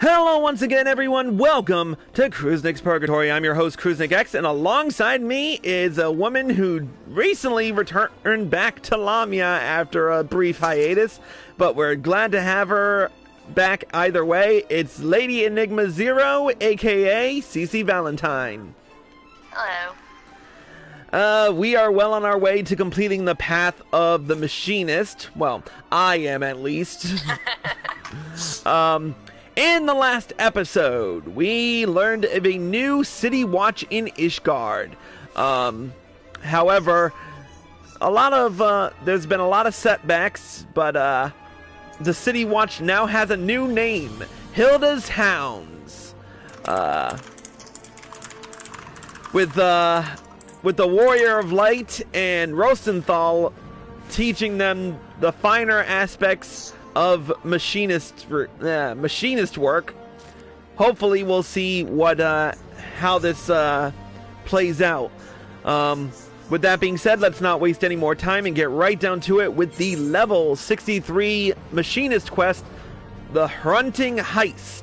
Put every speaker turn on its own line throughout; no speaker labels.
Hello once again, everyone. Welcome to Hrunting's Purgatory. I'm your host, Hrunting X, and alongside me is a woman who recently returned back to Lamia after a brief hiatus, but we're glad to have her back either way. It's Lady Enigma Zero, aka CC Valentine.
Hello.
We are well on our way to completing the path of the Machinist. Well, I am at least. In the last episode, we learned of a new city watch in Ishgard. However, there's been a lot of setbacks, but the city watch now has a new name, Hilda's Hounds. With the Warrior of Light and Rosenthal teaching them the finer aspects of machinist work. Hopefully we'll see how this plays out. With that being said, let's not waste any more time and get right down to it with the level 63 machinist quest, the Hrunting Heist.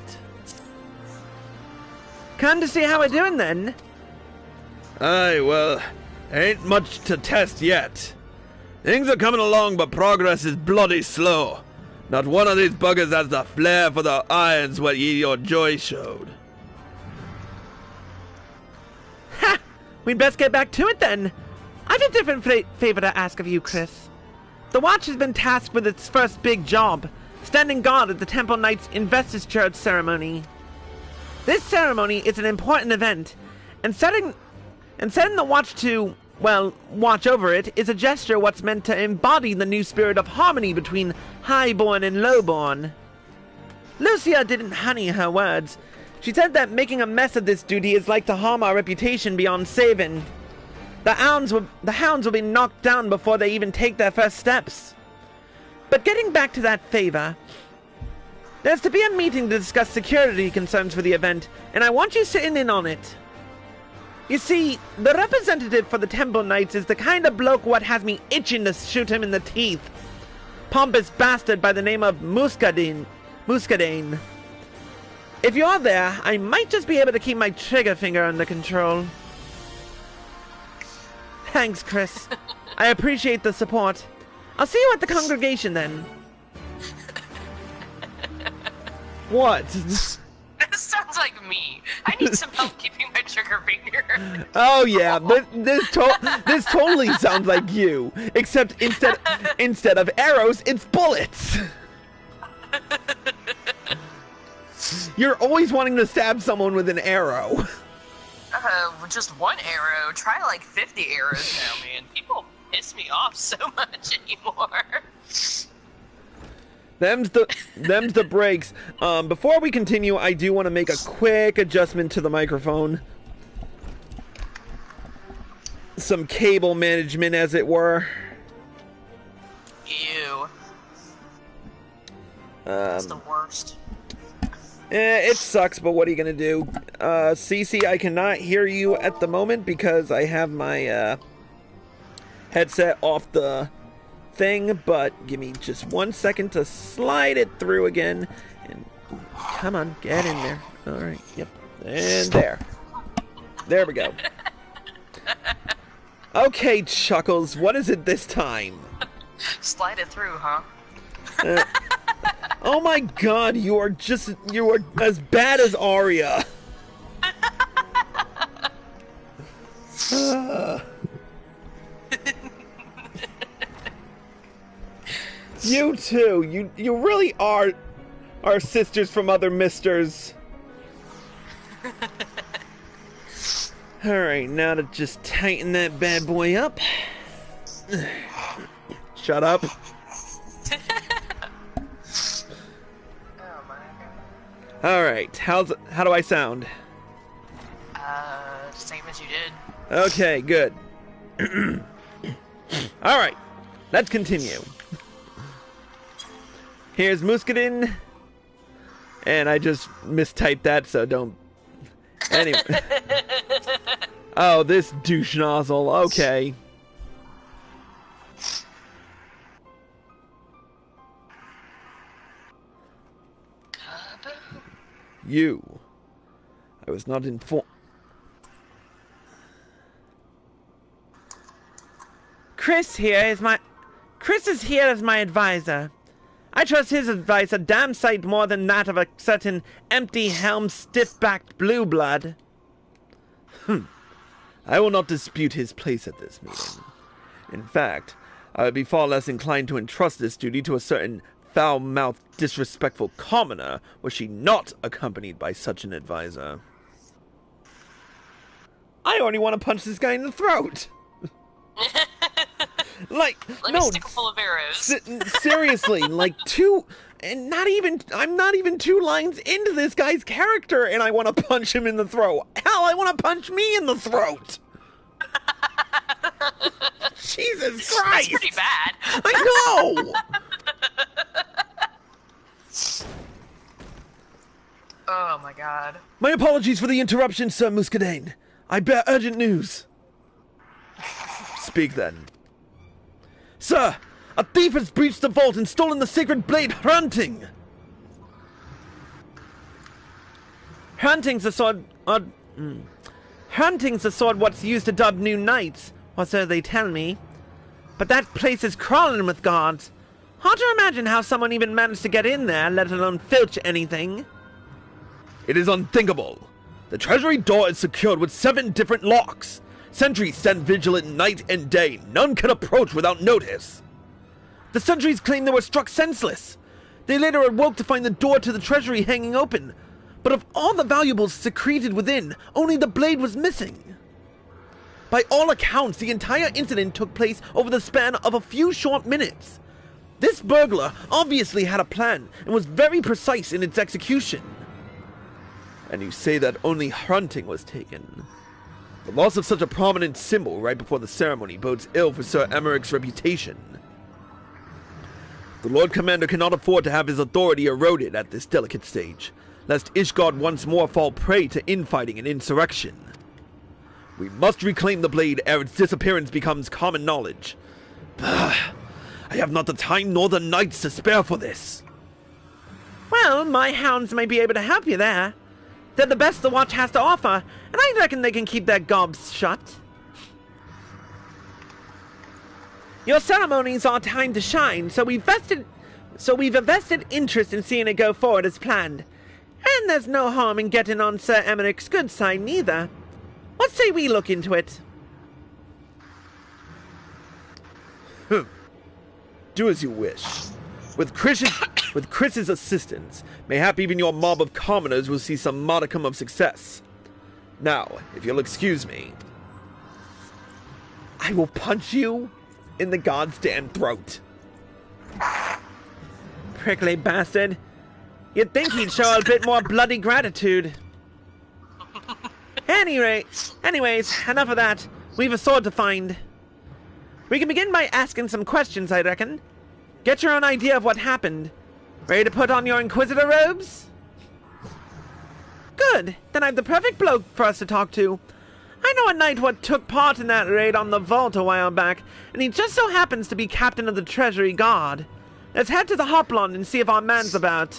Come to see how we're doing then.
Aye, well, ain't much to test yet. Things are coming along, but progress is bloody slow. Not one of these buggers has the flair for the irons what ye your joy showed.
Ha! We'd best get back to it then. I've a different favor to ask of you, Chris. The Watch has been tasked with its first big job, standing guard at the Temple Knight's investiture ceremony. This ceremony is an important event, and setting the Watch to, well, watch over it is a gesture what's meant to embody the new spirit of harmony between highborn and lowborn. Lucia didn't honey her words. She said that making a mess of this duty is like to harm our reputation beyond saving. The hounds will be knocked down before they even take their first steps. But getting back to that favor, there's to be a meeting to discuss security concerns for the event, and I want you sitting in on it. You see, the representative for the Temple Knights is the kind of bloke what has me itching to shoot him in the teeth. Pompous bastard by the name of Muscadine. If you're there, I might just be able to keep my trigger finger under control. Thanks, Chris. I appreciate the support. I'll see you at the congregation then. What?
This sounds like me. I need some help keeping my trigger finger.
Oh yeah, this totally sounds like you. Except instead of arrows, it's bullets. You're always wanting to stab someone with an arrow.
Just one arrow. Try like 50 arrows now, man. People piss me off so much anymore.
Them's the breaks. Before we continue, I do want to make a quick adjustment to the microphone. Some cable management, as it were.
Ew. That's the worst.
It sucks, but what are you gonna do? Cece, I cannot hear you at the moment because I have my headset off the thing, but give me just 1 second to slide it through again. And come on, get in there. Alright, yep. And there. There we go. Okay, Chuckles, what is it this time?
Slide it through, huh?
Oh my god, you are as bad as Arya. You too. You really are sisters from other misters. Alright, now to just tighten that bad boy up. Shut up. Alright, how do I sound?
Same as you did.
Okay, good. Alright, let's continue. Here's Muscadine. And I just mistyped that, so don't... Anyway. Oh, this douche nozzle. Okay.
You. I was not informed.
Chris is here as my advisor. I trust his advice a damn sight more than that of a certain empty-helmed, stiff-backed blue blood.
I will not dispute his place at this meeting. In fact, I would be far less inclined to entrust this duty to a certain foul-mouthed, disrespectful commoner were she not accompanied by such an advisor.
I only want to punch this guy in the throat!
Let me stick a full of arrows.
Seriously, like I'm not even 2 lines into this guy's character, and I want to punch him in the throat. Hell, I want to punch me in the throat. Jesus Christ!
That's pretty bad.
I know.
Oh my god.
My apologies for the interruption, Sir Muscadine. I bear urgent news. Speak then. Sir, a thief has breached the vault and stolen the sacred blade Hrunting.
Hrunting's the sword. Hrunting's the sword what's used to dub new knights, or so they tell me. But that place is crawling with guards. Hard to imagine how someone even managed to get in there, let alone filch anything.
It is unthinkable. The treasury door is secured with 7 different locks. Sentries stand vigilant night and day. None can approach without notice.
The sentries claim they were struck senseless. They later awoke to find the door to the treasury hanging open. But of all the valuables secreted within, only the blade was missing. By all accounts, the entire incident took place over the span of a few short minutes. This burglar obviously had a plan and was very precise in its execution.
And you say that only Hrunting was taken. The loss of such a prominent symbol right before the ceremony bodes ill for Sir Emmerich's reputation. The Lord Commander cannot afford to have his authority eroded at this delicate stage, lest Ishgard once more fall prey to infighting and insurrection. We must reclaim the blade ere its disappearance becomes common knowledge. I have not the time nor the nights to spare for this.
Well, my hounds may be able to help you there. They're the best the watch has to offer, and I reckon they can keep their gobs shut. Your ceremony's our time to shine, so we've a vested interest in seeing it go forward as planned. And there's no harm in getting on Sir Emmerich's good side neither. What say we look into it?
Do as you wish. With Chris's assistance, mayhap even your mob of commoners will see some modicum of success. Now, if you'll excuse me,
I will punch you in the goddamn throat. Prickly bastard. You'd think he'd show a bit more bloody gratitude. Anyways, enough of that. We've a sword to find. We can begin by asking some questions, I reckon. Get your own idea of what happened. Ready to put on your Inquisitor robes? Good. Then I've the perfect bloke for us to talk to. I know a knight what took part in that raid on the vault a while back, and he just so happens to be captain of the Treasury Guard. Let's head to the Hoplon and see if our man's about.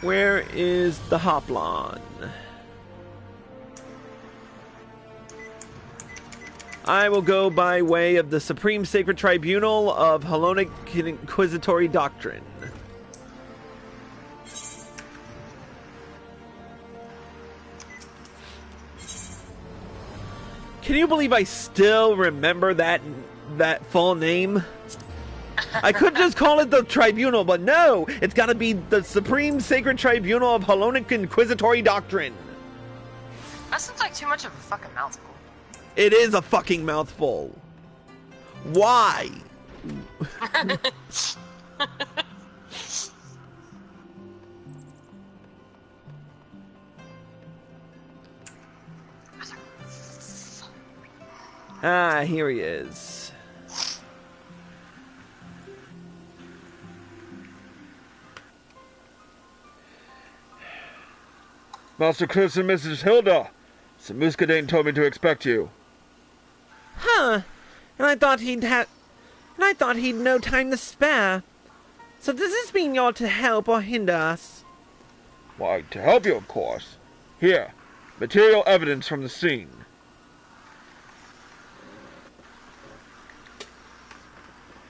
Where is the Hoplon? I will go by way of the Supreme Sacred Tribunal of Hellenic Inquisitory Doctrine. Can you believe I still remember that full name? I could just call it the Tribunal, but no! It's gotta be the Supreme Sacred Tribunal of Hellenic Inquisitory Doctrine.
That sounds like too much of a fucking mouthful.
It is a fucking mouthful. Why? Ah, here he is.
Master Chris and Mrs. Hilda. Sir Muscadine told me to expect you.
Huh. And I thought he'd no time to spare. So does this mean you're to help or hinder us?
Why, to help you, of course. Here, material evidence from the scene.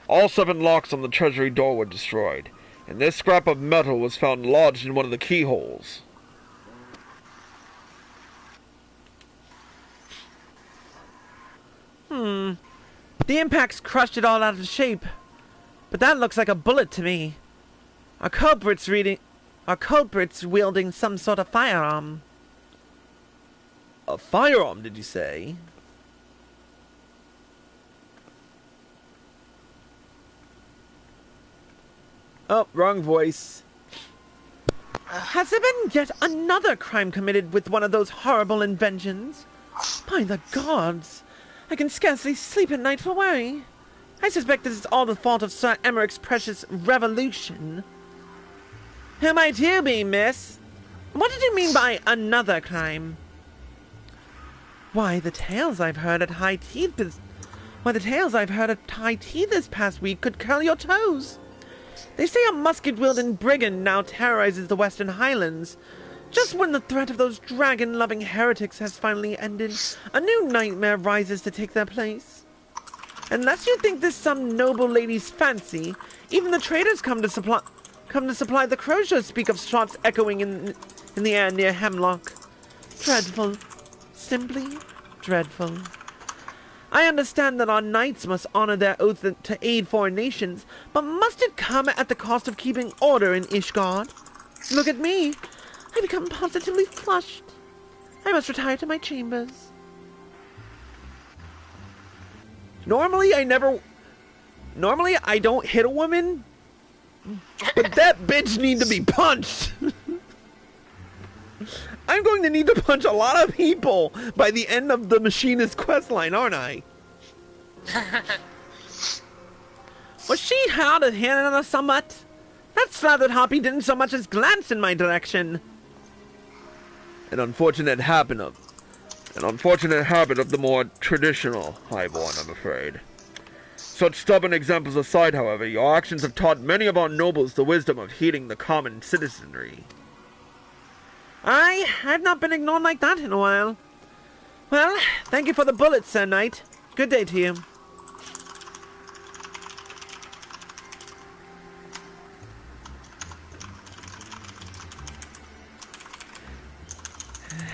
All 7 locks on the treasury door were destroyed, and this scrap of metal was found lodged in one of the keyholes.
The impact's crushed it all out of shape. But that looks like a bullet to me. Are culprits wielding some sort of firearm?
A firearm, did you say? Oh, wrong voice.
Has there been yet another crime committed with one of those horrible inventions? By the gods, I can scarcely sleep at night for worry. I suspect this is all the fault of Sir Emmerich's precious revolution. Who might you be, miss? What did you mean by another crime? Why, the tales I've heard at high tea this past week could curl your toes. They say a musket-wielding brigand now terrorizes the Western Highlands. Just when the threat of those dragon-loving heretics has finally ended, a new nightmare rises to take their place. Unless you think this some noble lady's fancy, even the traders come to supply the croziers speak of shots echoing in the air near Hemlock. Dreadful. Simply dreadful. I understand that our knights must honor their oath to aid foreign nations, but must it come at the cost of keeping order in Ishgard? Look at me. I become positively flushed. I must retire to my chambers.
Normally I don't hit a woman, but that bitch need to be punched. I'm going to need to punch a lot of people by the end of the Machinist questline, aren't I?
Was she hard of hearing or somewhat? That slathered harpy didn't so much as glance in my direction.
An unfortunate habit of the more traditional highborn, I'm afraid. Such stubborn examples aside, however, your actions have taught many of our nobles the wisdom of heeding the common citizenry.
I've not been ignored like that in a while. Well, thank you for the bullets, Sir Knight. Good day to you.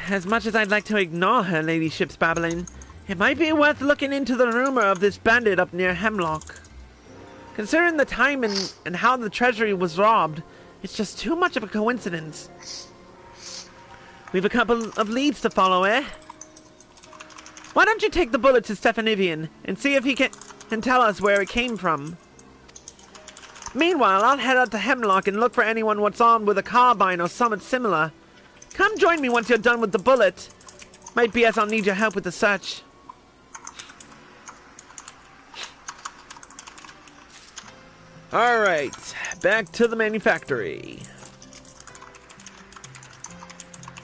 As much as I'd like to ignore her ladyship's babbling, it might be worth looking into the rumor of this bandit up near Hemlock. Considering the time and how the treasury was robbed, it's just too much of a coincidence. We've a couple of leads to follow, eh? Why don't you take the bullet to Stephanivian and see if he can tell us where it came from? Meanwhile, I'll head out to Hemlock and look for anyone what's armed with a carbine or something similar. Come join me once you're done with the bullet. Might be as I'll need your help with the search.
Alright, back to the manufactory.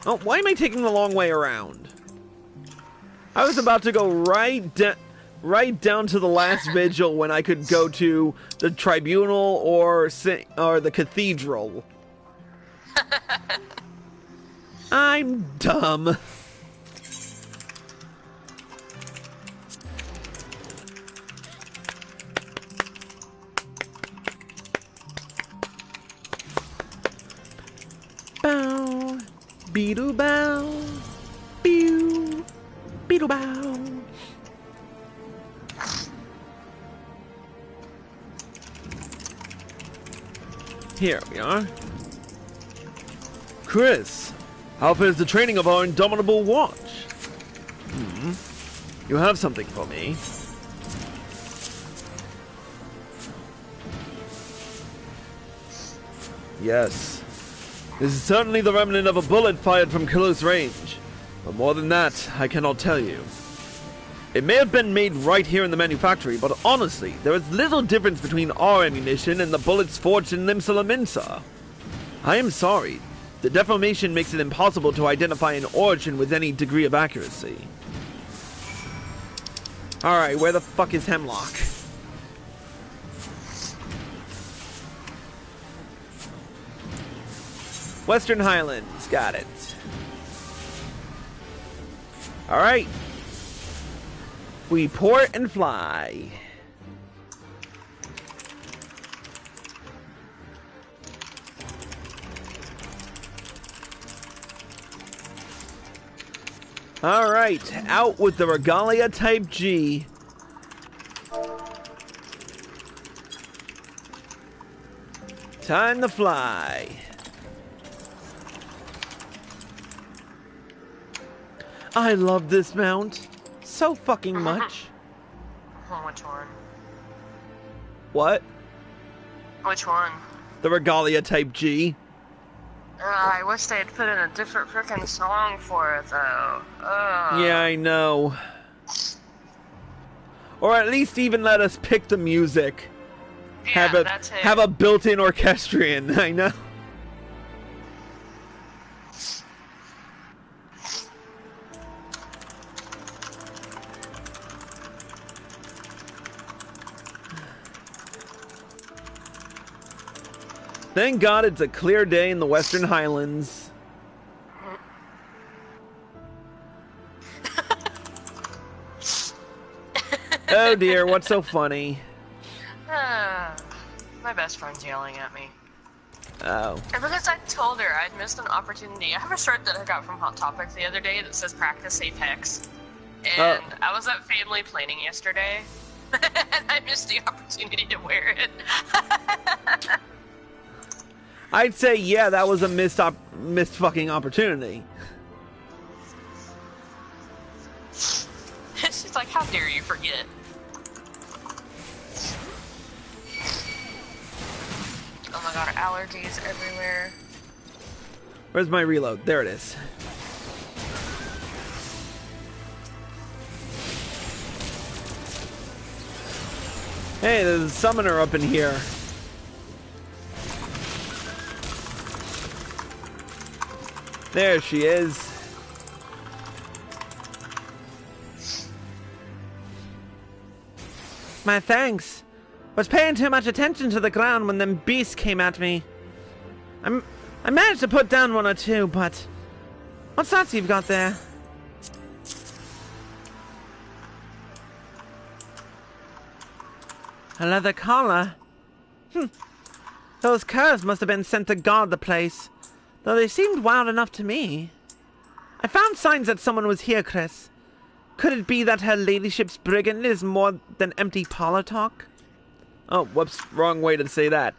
Oh, why am I taking the long way around? I was about to go right down to the last vigil when I could go to the tribunal or the cathedral. I'm dumb.
Bow, beedoo bow, pew, beedoo bow.
Here we are. Chris, how fares the training of our indomitable watch? You have something for me. Yes. This is certainly the remnant of a bullet fired from close range. But more than that, I cannot tell you. It may have been made right here in the manufactory, but honestly, there is little difference between our ammunition and the bullets forged in Limsa. I am sorry. The deformation makes it impossible to identify an origin with any degree of accuracy.
Alright, where the fuck is Hemlock? Western Highlands. Got it. Alright. We port and fly. Alright, out with the Regalia Type G. Time to fly. I love this mount so fucking much.
Which one?
What?
Which one?
The Regalia Type G.
I wish they had put in a different frickin' song for it, though.
Yeah, I know. Or at least even let us pick the music.
Yeah,
have a built-in orchestrion. I know. Thank God it's a clear day in the Western Highlands. Oh dear, what's so funny?
My best friend's yelling at me.
Oh.
And because I told her I'd missed an opportunity. I have a shirt that I got from Hot Topic the other day that says practice Apex. And I was at family planning yesterday. And I missed the opportunity to wear it.
I'd say, yeah, that was a missed fucking opportunity.
She's like, how dare you forget? Oh my god, allergies everywhere.
Where's my reload? There it is. Hey, there's a summoner up in here. There she is. My thanks. Was paying too much attention to the ground when them beasts came at me. I managed to put down one or two, but what's that you've got there? A leather collar? Those curs must have been sent to guard the place, though they seemed wild enough to me. I found signs that someone was here, Chris. Could it be that her ladyship's brigand is more than empty parlor talk? Oh, whoops, wrong way to say that.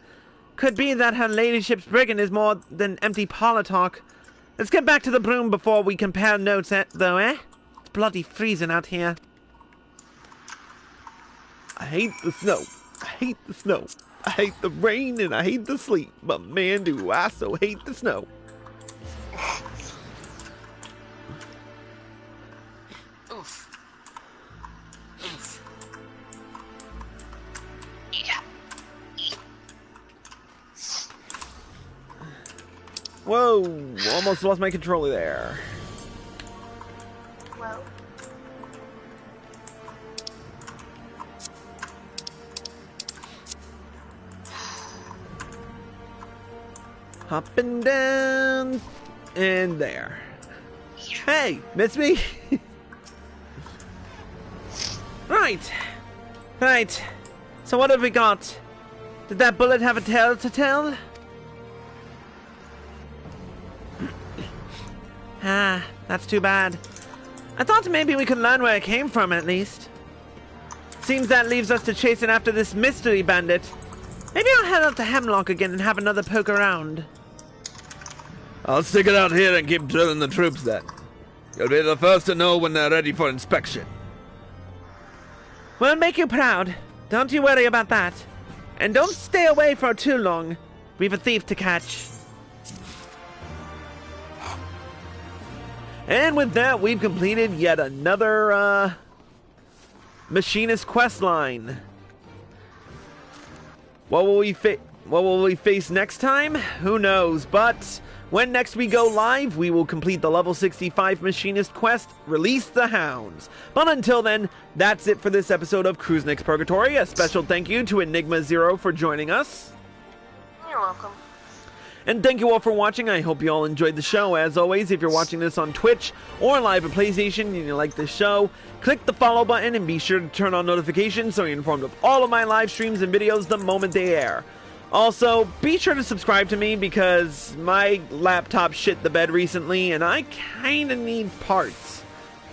Could be that her ladyship's brigand is more than empty parlor talk. Let's get back to the broom before we compare notes, though, eh? It's bloody freezing out here. I hate the snow. I hate the snow. I hate the rain and I hate the sleet. But man, do I so hate the snow.
Oof. Oof. Yeah.
Whoa, almost lost my controller there.
Well.
Hopping down and there. Hey, miss me? Right. Right. So what have we got? Did that bullet have a tale to tell? Ah, that's too bad. I thought maybe we could learn where it came from at least. Seems that leaves us to chasing after this mystery bandit. Maybe I'll head out to Hemlock again and have another poke around.
I'll stick it out here and keep drilling the troops then. You'll be the first to know when they're ready for inspection.
We'll make you proud. Don't you worry about that. And don't stay away for too long. We've a thief to catch. And with that, we've completed yet another, Machinist Questline. What will we face next time? Who knows, but when next we go live, we will complete the level 65 Machinist quest, Release the Hounds. But until then, that's it for this episode of Hrunting's Purgatory. A special thank you to Enigma Zero for joining us.
You're welcome.
And thank you all for watching. I hope you all enjoyed the show. As always, if you're watching this on Twitch or live at PlayStation and you like the show, click the follow button and be sure to turn on notifications so you're informed of all of my live streams and videos the moment they air. Also, be sure to subscribe to me because my laptop shit the bed recently and I kinda need parts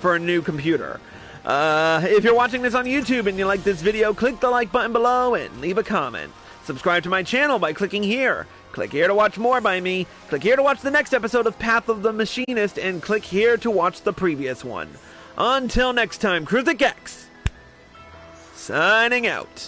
for a new computer. If you're watching this on YouTube and you like this video, click the like button below and leave a comment. Subscribe to my channel by clicking here. Click here to watch more by me. Click here to watch the next episode of Path of the Machinist, and click here to watch the previous one. Until next time, Hrunting Heist, signing out.